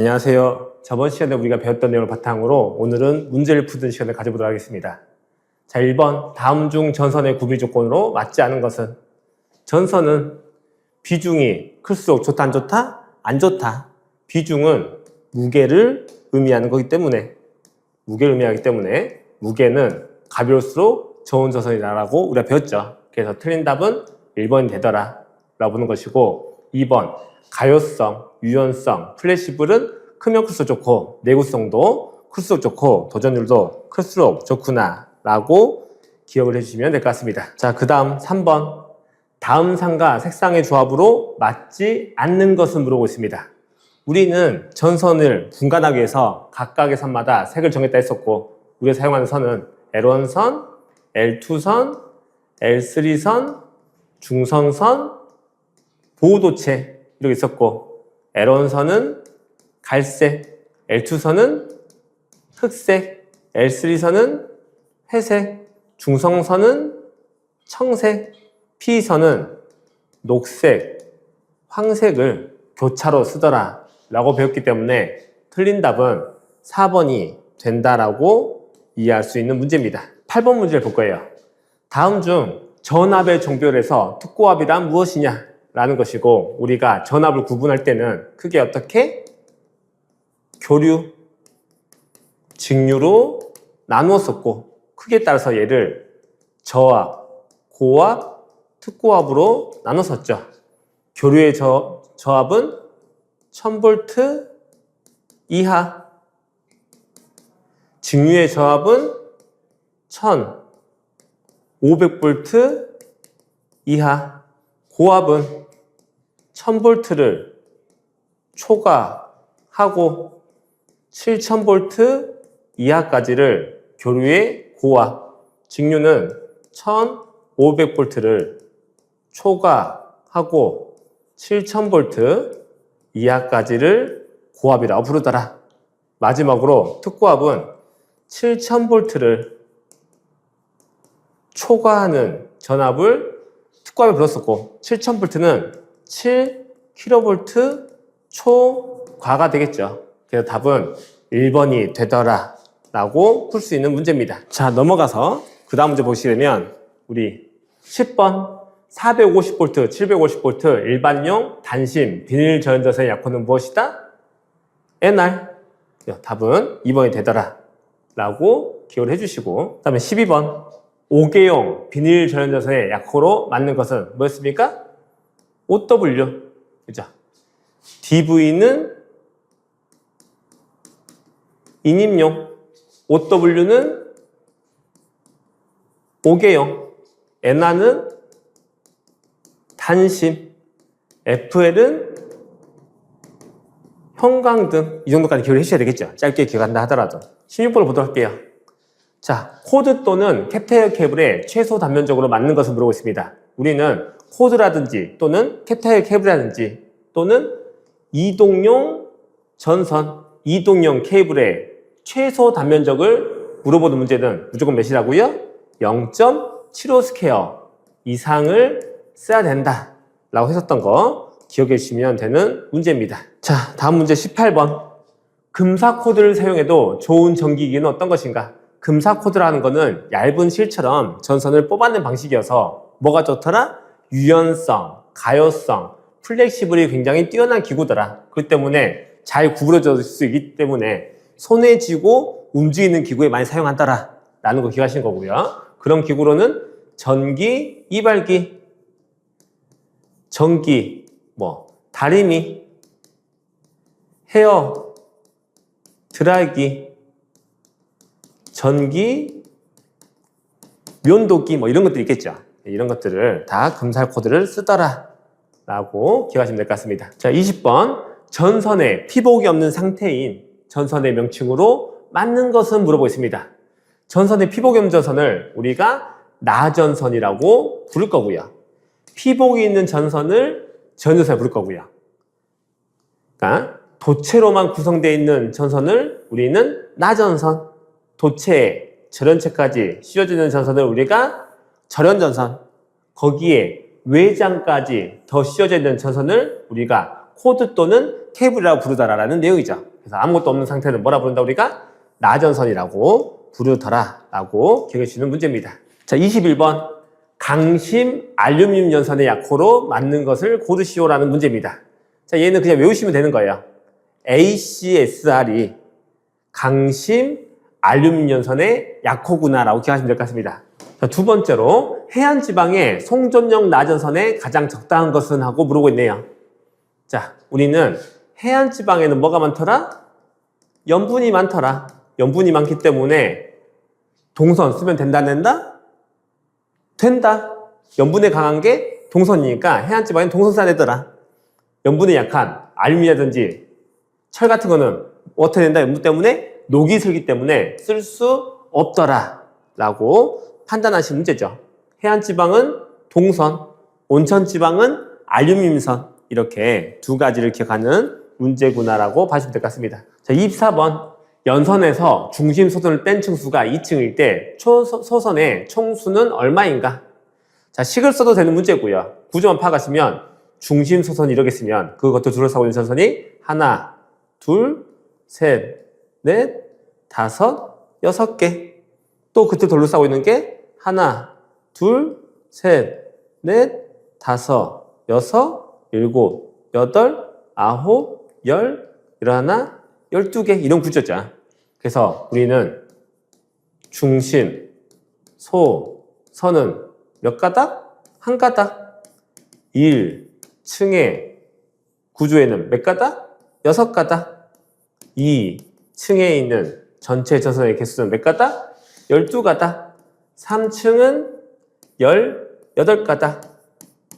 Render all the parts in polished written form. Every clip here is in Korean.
안녕하세요. 저번 시간에 우리가 배웠던 내용을 바탕으로 오늘은 문제를 푸는 시간을 가져보도록 하겠습니다. 자, 1번 다음 중 전선의 구비 조건으로 맞지 않은 것은? 전선은 비중이 클수록 좋다 안 좋다? 안 좋다. 비중은 무게를 의미하는 거기 때문에 무게는 가벼울수록 좋은 전선이라고 우리가 배웠죠. 그래서 틀린 답은 1번이 되더라 라고 보는 것이고, 2번 가요성, 유연성, 플렉시블은 크면 클수록 좋고 내구성도 클수록 좋고 도전율도 클수록 좋구나 라고 기억을 해주시면 될 것 같습니다. 자, 그 다음 3번 다음 상과 색상의 조합으로 맞지 않는 것은 물어보고 있습니다. 우리는 전선을 분간하기 위해서 각각의 선마다 색을 정했다 했었고, 우리가 사용하는 선은 L1선, L2선, L3선, 중성선, 보호도체 이렇게 있었고, L1선은 갈색, L2선은 흑색, L3선은 회색, 중성선은 청색, P선은 녹색, 황색을 교차로 쓰더라 라고 배웠기 때문에 틀린 답은 4번이 된다라고 이해할 수 있는 문제입니다. 8번 문제를 볼 거예요. 다음 중 전압의 종별에서 특고압이란 무엇이냐 라는 것이고, 우리가 전압을 구분할 때는 크게 어떻게? 교류, 직류로 나누었었고, 크기에 따라서 얘를 저압, 고압, 특고압으로 나눴었죠. 교류의 저압은 1000V 이하, 직류의 저압은 1500V 이하, 고압은 1000V를 초과하고 7000V 이하까지를 교류의 고압, 직류는 1500V를 초과하고 7000V 이하까지를 고압이라고 부르더라. 마지막으로 특고압은 7000V를 초과하는 전압을 특고압에 불렀었고, 7000V는 7kV 초과가 되겠죠. 그래서 답은 1번이 되더라 라고 풀 수 있는 문제입니다. 자, 넘어가서 그 다음 문제 보시게 되면 우리 10번 450V, 750V 일반용 단심 비닐 저연전선의 약호는 무엇이다? NR. 답은 2번이 되더라 라고 기억을 해주시고, 그 다음에 12번 5개용 비닐 저연전선의 약호로 맞는 것은 뭐였습니까? OW. 그죠? DV는 인입용, OW는 5개용, NR는 단심, FL은 형광등. 이 정도까지 기억을 해주셔야 되겠죠. 짧게 기억한다 하더라도. 16번을 보도록 할게요. 자, 코드 또는 캡테어 케이블에 최소 단면적으로 맞는 것을 물어보고 있습니다. 우리는 코드라든지 또는 캡테어 케이블이라든지 또는 이동용 전선, 이동용 케이블의 최소 단면적을 물어보는 문제는 무조건 몇이라고요? 0.75 스퀘어 이상을 써야 된다 라고 했었던 거 기억해 주시면 되는 문제입니다. 자, 다음 문제 18번 금사 코드를 사용해도 좋은 전기기기는 어떤 것인가? 금사 코드라는 거는 얇은 실처럼 전선을 뽑아내는 방식이어서 뭐가 좋더라? 유연성, 가요성, 플렉시블이 굉장히 뛰어난 기구더라. 그렇기 때문에 잘 구부러질 수 있기 때문에 손에 쥐고 움직이는 기구에 많이 사용한다라 라는 거 기억하시는 거고요. 그런 기구로는 전기, 이발기, 전기, 다리미, 헤어, 드라이기, 전기, 면도기 이런 것들이 있겠죠. 이런 것들을 다 금살 코드를 쓰더라 라고 기억하시면 될 것 같습니다. 자, 20번 전선에 피복이 없는 상태인 전선의 명칭으로 맞는 것은 물어보고 있습니다. 전선에 피복이 없는 전선을 우리가 나전선이라고 부를 거고요. 피복이 있는 전선을 전전선이라고 부를 거고요. 그러니까 도체로만 구성되어 있는 전선을 우리는 나전선, 도체에 절연체까지 씌워져 있는 전선을 우리가 절연전선, 거기에 외장까지 더 씌워져 있는 전선을 우리가 코드 또는 케이블이라고 부르더라라는 내용이죠. 그래서 아무것도 없는 상태는 뭐라 부른다? 우리가 나전선이라고 부르더라라고 기억해 주시는 문제입니다. 자, 21번. 강심 알루미늄 연선의 약호로 맞는 것을 고르시오라는 문제입니다. 자, 얘는 그냥 외우시면 되는 거예요. ACSR이 강심 알루미늄 연선의 약호구나라고 기억하시면 될 것 같습니다. 자, 두 번째로 해안지방의 송전용 나전선의 가장 적당한 것은 하고 물어보고 있네요. 자, 우리는 해안지방에는 뭐가 많더라? 염분이 많더라. 염분이 많기 때문에 동선 쓰면 된다, 안 된다? 된다. 염분에 강한 게 동선이니까 해안지방에는 동선 써야 되더라. 염분에 약한 알루미늄이라든지 철 같은 거는 어떻게 된다? 염분 때문에 녹이 슬기 때문에 쓸 수 없더라 라고 판단하신 문제죠. 해안지방은 동선, 온천지방은 알루미늄선, 이렇게 두 가지를 기억하는 문제구나라고 봐주시면 될 것 같습니다. 자, 24번. 연선에서 중심 소선을 뺀 층수가 2층일 때 소선의 총수는 얼마인가? 자, 식을 써도 되는 문제고요. 구조만 파악하시면 중심 소선 이렇게 쓰면 그것도 둘러싸고 있는 전선이 하나, 둘, 셋, 넷, 다섯, 여섯 개. 또 그때 둘러싸고 있는 게 하나, 둘, 셋, 넷, 다섯, 여섯, 일곱, 여덟, 아홉, 열, 열하나, 12개 이런 구조죠. 그래서 우리는 중심, 소, 선은 몇 가닥? 한 가닥. 1층의 구조에는 몇 가닥? 6가닥. 2층에 있는 전체 전선의 개수는 몇 가닥? 12가닥. 3층은 18가닥.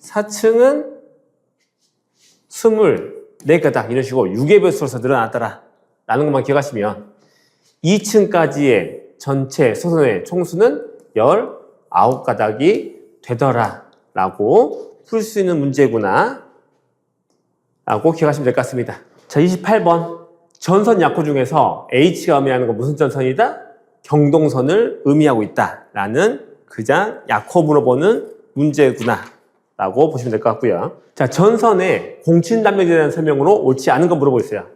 4층은 24가닥. 이런 식으로 6의 배수로서 늘어났더라 라는 것만 기억하시면 2층까지의 전체 소선의 총수는 19가닥이 되더라 라고 풀 수 있는 문제구나 라고 기억하시면 될 것 같습니다. 자, 28번. 전선 약호 중에서 H가 의미하는 건 무슨 전선이다? 경동선을 의미하고 있다 라는 그냥 약호 물어보는 문제구나 라고 보시면 될 것 같고요. 자, 전선의 공친단면에 대한 설명으로 옳지 않은 거 물어보고 있어요.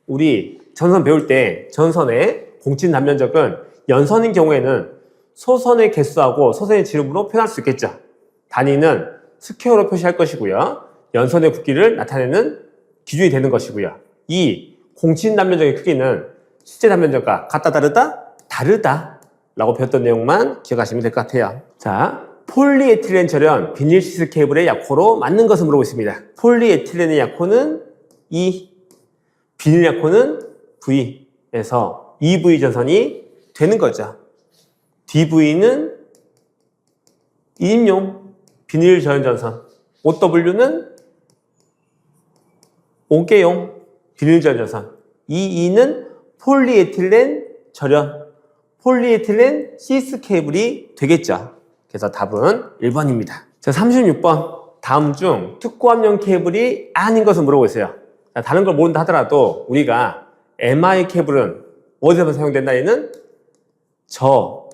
우리 전선 배울 때 전선의 공친단면적은 연선인 경우에는 소선의 개수하고 소선의 지름으로 표현할 수 있겠죠. 단위는 스퀘어로 표시할 것이고요. 연선의 굵기를 나타내는 기준이 되는 것이고요. 이 공친단면적의 크기는 실제 단면적과 같다 다르다? 다르다 라고 배웠던 내용만 기억하시면 될 것 같아요. 자, 폴리에틸렌 절연 비닐 시스 케이블의 약호로 맞는 것을 물어보고 있습니다. 폴리에틸렌의 약호는 E, 비닐 약호는 V에서 EV 전선이 되는 거죠. DV는 2인용 비닐 절연 전선, OW는 5개용 비닐 절연 전선, EE는 폴리에틸렌 절연, 폴리에틸렌 시스 케이블이 되겠죠. 그래서 답은 1번입니다. 자, 36번. 다음 중 특고압용 케이블이 아닌 것을 물어보고 있어요. 자, 다른 걸 모른다 하더라도 우리가 MI 케이블은 어디서 사용된다? 얘는 저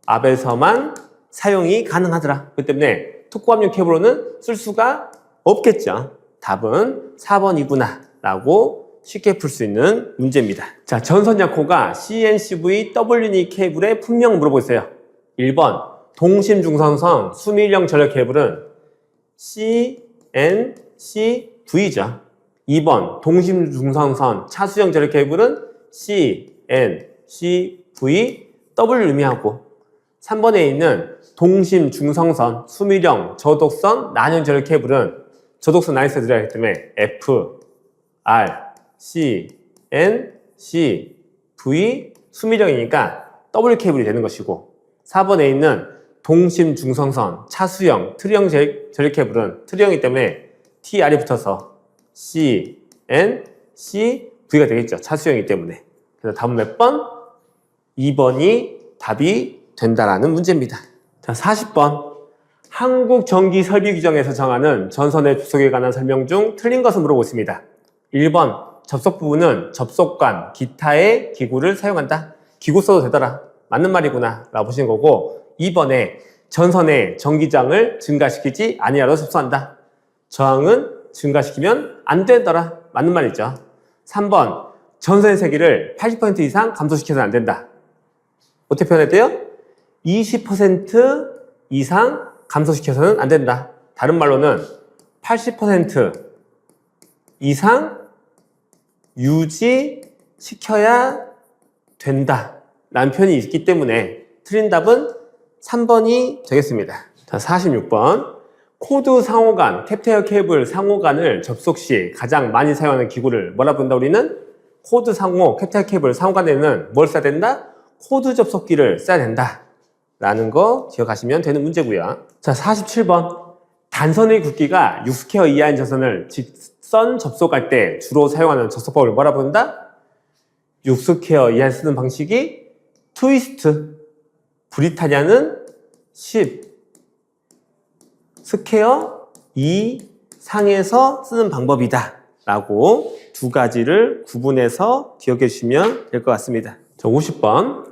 압에서만 사용이 가능하더라. 그렇기 때문에 특고압용 케이블로는 쓸 수가 없겠죠. 답은 4번이구나 라고 쉽게 풀 수 있는 문제입니다. 자, 전선 약호가 CNCV WE 케이블의 품명을 물어보고 있어요. 1번 동심중선선 수밀형 전력 케이블은 CNCV죠. 2번 동심중선선 차수형 전력 케이블은 CNCV W 의미하고 3번에 있는 동심중성선 수밀형 저독선 난형 전력 케이블은 저독선 나이스 들어가기 때문에 F, R, C, N, C, V 수밀형이니까 W 케이블이 되는 것이고 4번에 있는 동심중성선 차수형 트리형 전력 케이블은 트리형이기 때문에 TR이 붙어서 C, N, C, V가 되겠죠. 차수형이기 때문에. 그래서 답은 몇 번? 2번이 답이 된다라는 문제입니다. 자, 40번. 한국전기설비규정에서 정하는 전선의 접속에 관한 설명 중 틀린 것을 물어보고 있습니다. 1번. 접속 부분은 접속관, 기타의 기구를 사용한다. 기구 써도 되더라. 맞는 말이구나 라고 보시는 거고 2번에 전선의 전기장을 증가시키지 아니하로 접수한다. 저항은 증가시키면 안 되더라. 맞는 말이죠. 3번, 전선의 세기를 80% 이상 감소시켜서는 안 된다. 어떻게 표현해야 돼요? 20% 이상 감소시켜서는 안 된다. 다른 말로는 80% 이상 유지시켜야 된다. 라는 표현이 있기 때문에 틀린 답은 3번이 되겠습니다. 자, 46번. 코드 상호간, 캡테어 케이블 상호간을 접속 시 가장 많이 사용하는 기구를 뭐라 부른다? 우리는 코드 상호, 캡테어 케이블 상호간에는 뭘 써야 된다? 코드 접속기를 써야 된다. 라는 거 기억하시면 되는 문제고요. 자, 47번. 단선의 굵기가 6스퀘어 이하인 전선을 직선 접속할 때 주로 사용하는 접속법을 뭐라 부른다? 6스퀘어 이하 쓰는 방식이 트위스트. 브리타냐는 10 스퀘어 이상에서 쓰는 방법이다. 라고 두 가지를 구분해서 기억해 주시면 될 것 같습니다. 자, 50번.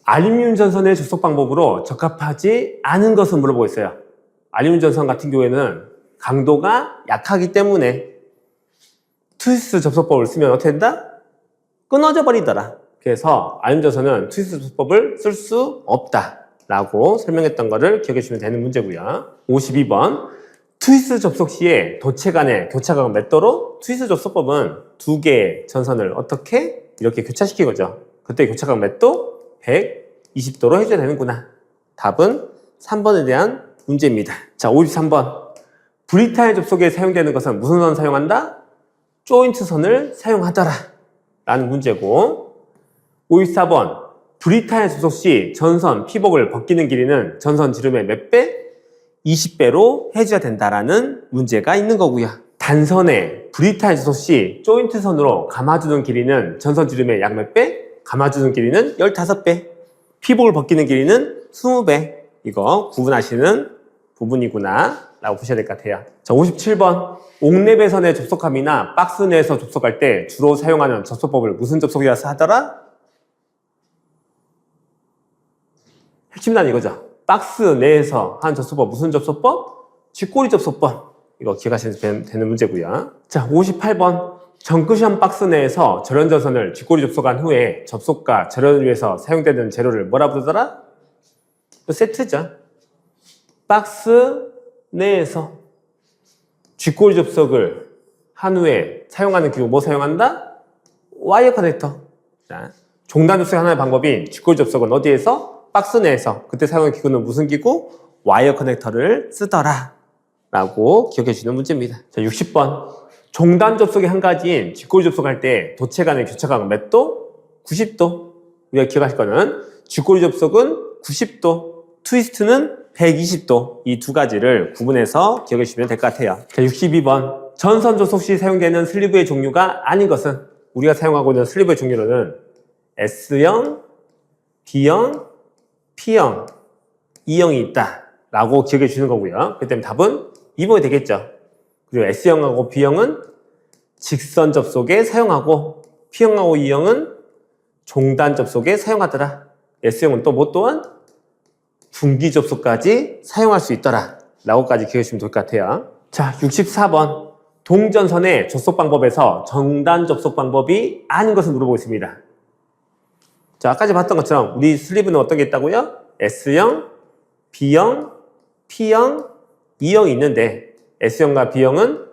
알루미늄 전선의 접속 방법으로 적합하지 않은 것을 물어보고 있어요. 알루미늄 전선 같은 경우에는 강도가 약하기 때문에 트위스트 접속법을 쓰면 어떻게 된다? 끊어져 버리더라. 그래서 알루미늄 전선은 트위스트 접속법을 쓸 수 없다. 라고 설명했던 것을 기억해 주시면 되는 문제고요. 52번. 트위스트 접속 시에 도체 간의 교차각은 몇 도로? 트위스트 접속법은 두 개의 전선을 어떻게? 이렇게 교차시킨 거죠. 그때 교차각 몇 도? 120도로 해줘야 되는구나. 답은 3번에 대한 문제입니다. 자, 53번. 브리타냐 접속에 사용되는 것은 무슨 선을 사용한다? 조인트 선을 사용하더라. 라는 문제고, 54번. 브리타냐 접속 시 전선 피복을 벗기는 길이는 전선 지름의 몇 배? 20배로 해줘야 된다라는 문제가 있는 거고요. 단선에 브리타냐 접속 시 조인트 선으로 감아주는 길이는 전선 지름의 약 몇 배? 감아주는 길이는 15배. 피복을 벗기는 길이는 20배. 이거 구분하시는 부분이구나 라고 보셔야 될 것 같아요. 자, 57번. 옥내배선의 접속함이나 박스 내에서 접속할 때 주로 사용하는 접속법을 무슨 접속이라 하더라? 핵심난 이거죠. 박스 내에서 한 접속법, 무슨 접속법? 쥐꼬리 접속법. 이거 기억하시면 되는 문제고요. 자, 58번. 정크션 박스 내에서 절연전선을 쥐꼬리 접속한 후에 접속과 절연을 위해서 사용되는 재료를 뭐라 부르더라? 세트죠. 박스 내에서 쥐꼬리 접속을 한 후에 사용하는 기구 뭐 사용한다? 와이어 커넥터. 자, 종단 접속 하나의 방법인 쥐꼬리 접속은 어디에서? 박스 내에서. 그때 사용하는 기구는 무슨 기구? 와이어 커넥터를 쓰더라. 라고 기억해 주시는 문제입니다. 자, 60번. 종단 접속의 한 가지인 쥐꼬리 접속할 때 도체 간의 교차각은 몇 도? 90도. 우리가 기억하실 거는 쥐꼬리 접속은 90도, 트위스트는 120도. 이 두 가지를 구분해서 기억해 주시면 될 것 같아요. 자, 62번. 전선 접속 시 사용되는 슬리브의 종류가 아닌 것은 우리가 사용하고 있는 슬리브의 종류로는 S형, B형, P형, E형이 있다. 라고 기억해 주시는 거고요. 그렇기 때문에 답은 2번이 되겠죠. 그리고 S형하고 B형은 직선 접속에 사용하고 P형하고 E형은 종단 접속에 사용하더라. S형은 또 뭐 또한 분기 접속까지 사용할 수 있더라. 라고까지 기억해 주시면 될 것 같아요. 자, 64번. 동전선의 접속 방법에서 정단 접속 방법이 아닌 것을 물어보고 있습니다. 자, 아까 봤던 것처럼 우리 슬리브는 어떤 게 있다고요? S형, B형, P형, E형이 있는데 S형과 B형은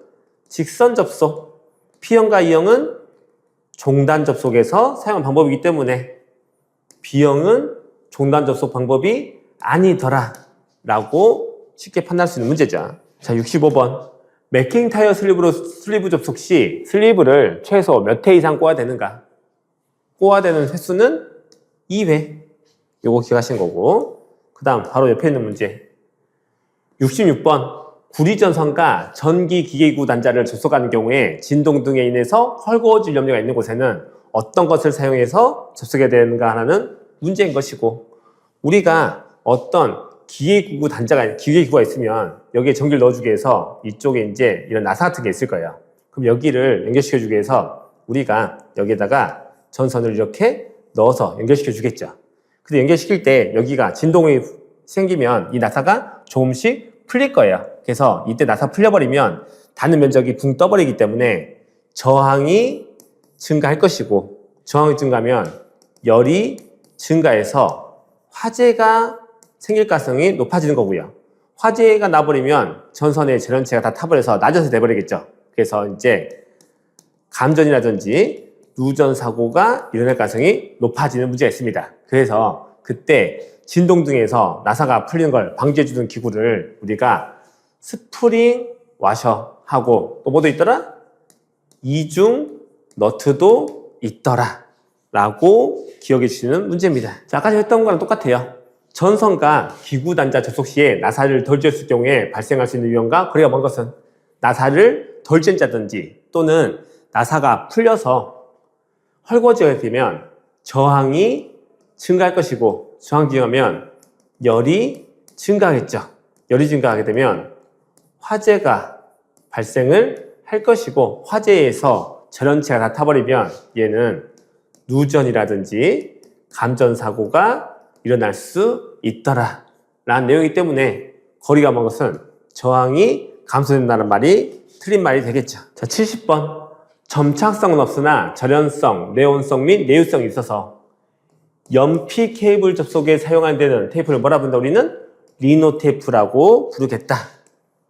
직선 접속, P형과 E형은 종단 접속에서 사용한 방법이기 때문에 B형은 종단 접속 방법이 아니더라 라고 쉽게 판단할 수 있는 문제죠. 자, 65번. 맥킹타이어 슬리브 접속 시 슬리브를 최소 몇 회 이상 꽂아야 되는가? 꽂아야 되는 횟수는 2회. 요거 기억하신 거고, 그 다음 바로 옆에 있는 문제 66번. 구리전선과 전기기계기구 단자를 접속하는 경우에 진동 등에 인해서 헐거워질 염려가 있는 곳에는 어떤 것을 사용해서 접속해야 되는가 하는 문제인 것이고, 우리가 어떤 기계기구 단자가, 기계기구가 있으면 여기에 전기를 넣어주기 위해서 이쪽에 이제 이런 나사 같은 게 있을 거예요. 그럼 여기를 연결시켜주기 위해서 우리가 여기에다가 전선을 이렇게 넣어서 연결시켜 주겠죠. 근데 연결시킬 때 여기가 진동이 생기면 이 나사가 조금씩 풀릴 거예요. 그래서 이때 나사 풀려버리면 닿는 면적이 붕 떠버리기 때문에 저항이 증가할 것이고, 저항이 증가하면 열이 증가해서 화재가 생길 가능성이 높아지는 거고요. 화재가 나버리면 전선의 전원체가 다 타버려서 낮아서 돼버리겠죠. 그래서 이제 감전이라든지 누전 사고가 일어날 가능성이 높아지는 문제가 있습니다. 그래서 그때 진동등에서 나사가 풀리는 걸 방지해주는 기구를 우리가 스프링 와셔하고 또 뭐도 있더라? 이중 너트도 있더라 라고 기억해 주시는 문제입니다. 자, 아까 했던 거랑 똑같아요. 전선과 기구 단자 접속 시에 나사를 덜 쬐었을 경우에 발생할 수 있는 위험과 거리가 먼 것은 나사를 덜 쬐다든지 또는 나사가 풀려서 헐거워지게 되면 저항이 증가할 것이고, 저항이 증가하면 열이 증가하겠죠. 열이 증가하게 되면 화재가 발생을 할 것이고, 화재에서 전원체가 다 타버리면 얘는 누전이라든지 감전 사고가 일어날 수 있더라 라는 내용이기 때문에 거리가 먼 것은 저항이 감소된다는 말이 틀린 말이 되겠죠. 자, 70번. 점착성은 없으나 절연성, 내온성 및 내유성이 있어서 연피 케이블 접속에 사용하는 데는 테이프를 뭐라 부른다? 우리는 리노테이프라고 부르겠다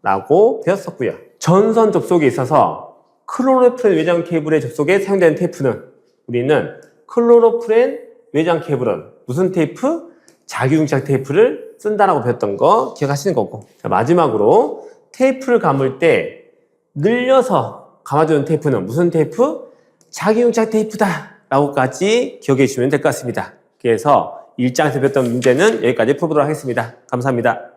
라고 배웠었고요. 전선 접속에 있어서 클로로프렌 외장 케이블의 접속에 사용되는 테이프는 우리는 클로로프렌 외장 케이블은 무슨 테이프? 자기융착 테이프를 쓴다라고 배웠던 거 기억하시는 거고. 자, 마지막으로 테이프를 감을 때 늘려서 감아주는 테이프는 무슨 테이프? 자기융착 테이프다 라고까지 기억해 주시면 될 것 같습니다. 그래서 1장에서 배웠던 문제는 여기까지 풀어보도록 하겠습니다. 감사합니다.